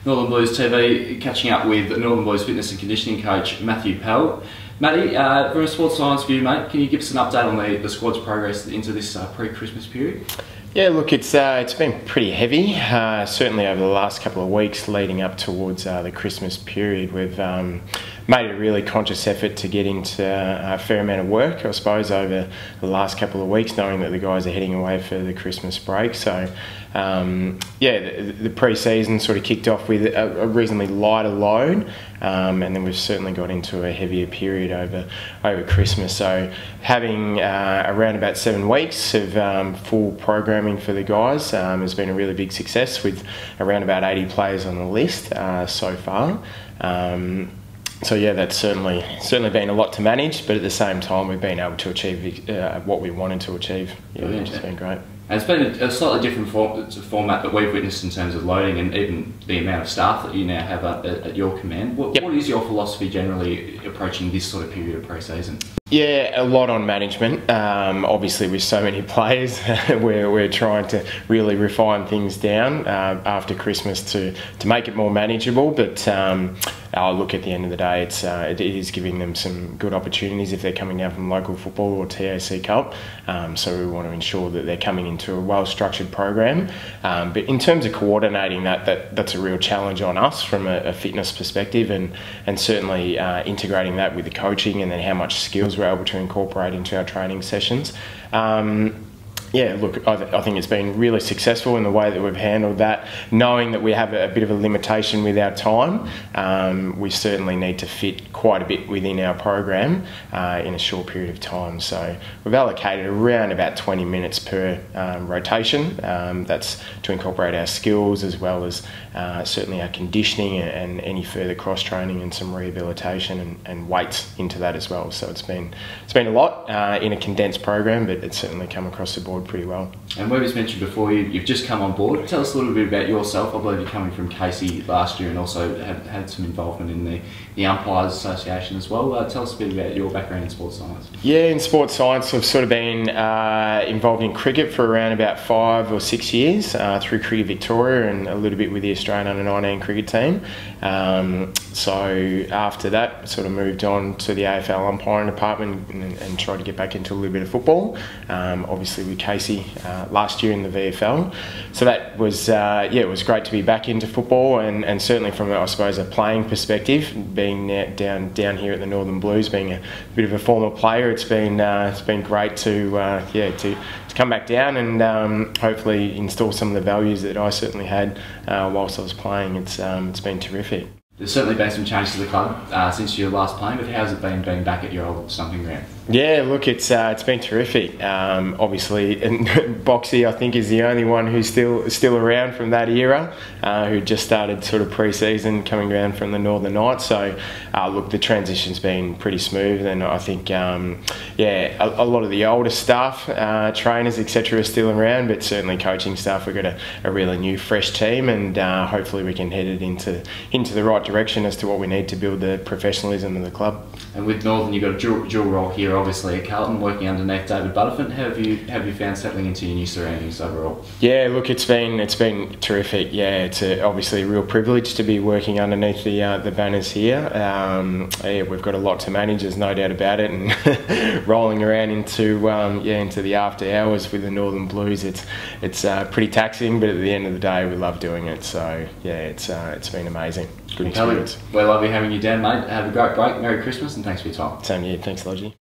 Northern Blues TV, catching up with Northern Blues fitness and conditioning coach Mathew Pell. Matty, from a sports science view, mate, can you give us an update on the squad's progress into this pre-Christmas period? Yeah, look, it's been pretty heavy. Certainly over the last couple of weeks leading up towards the Christmas period, we've made a really conscious effort to get into a fair amount of work, I suppose, over the last couple of weeks, knowing that the guys are heading away for the Christmas break. So, yeah, the pre-season sort of kicked off with a reasonably lighter load, and then we've certainly got into a heavier period over Christmas. So, having around about 7 weeks of full programming for the guys has been a really big success, with around about 80 players on the list so far. So yeah, that's certainly been a lot to manage, but at the same time we've been able to achieve what we wanted to achieve, which has been great. And it's been a slightly different format that we've witnessed in terms of loading and even the amount of staff that you now have at your command. What is your philosophy generally approaching this sort of period of pre-season? Yeah, a lot on management. Obviously, with so many players, we're trying to really refine things down after Christmas to make it more manageable. But look, at the end of the day, it is giving them some good opportunities if they're coming down from local football or TAC Cup. So we want to ensure that they're coming into a well-structured program. But in terms of coordinating that's a real challenge on us from a fitness perspective, and certainly integrating that with the coaching and then how much skills we're able to incorporate into our training sessions. Yeah, look, I think it's been really successful in the way that we've handled that, knowing that we have a bit of a limitation with our time. We certainly need to fit quite a bit within our program in a short period of time. So we've allocated around about 20 minutes per rotation. That's to incorporate our skills as well as certainly our conditioning and any further cross-training and some rehabilitation and weights into that as well. So it's been a lot in a condensed program, but it's certainly come across the board pretty well. And Webby's mentioned before, you've just come on board. Tell us a little bit about yourself. I believe you're coming from Casey last year and also had some involvement in the Umpires Association as well. Tell us a bit about your background in sports science. Yeah, in sports science I've sort of been involved in cricket for around about 5 or 6 years through Cricket Victoria and a little bit with the Australian Under-19 cricket team. So after that, sort of moved on to the AFL umpiring department and tried to get back into a little bit of football. Obviously with Casey last year in the VFL. So that was, yeah, it was great to be back into football and certainly from, I suppose, a playing perspective, being down here at the Northern Blues, being a bit of a former player, it's been great to come back down and hopefully install some of the values that I certainly had whilst I was playing. It's been terrific. There's certainly been some changes to the club since you were last playing, but how's it been being back at your old stomping ground? Yeah, look, it's been terrific. Obviously, and Boxy, I think, is the only one who's still around from that era, who just started sort of pre-season coming around from the Northern Knights. So, look, the transition's been pretty smooth, and I think, yeah, a lot of the older staff, trainers, etc., are still around, but certainly coaching staff, we've got a really new, fresh team, and hopefully we can head it into the right direction as to what we need to build the professionalism of the club. And with Northern, you've got a dual role here, obviously at Carlton, working underneath David Butterfint. How have you found settling into your new surroundings overall? Yeah, look, it's been terrific. Yeah, it's obviously a real privilege to be working underneath the banners here. Yeah, we've got a lot to manage, there's no doubt about it, and rolling around into the after hours with the Northern Blues, it's pretty taxing, but at the end of the day, we love doing it. So yeah, it's been amazing. Good experience. We're lovely having you down, mate. Have a great break. Merry Christmas and thanks for your time. Same to you. Thanks, Lodgy.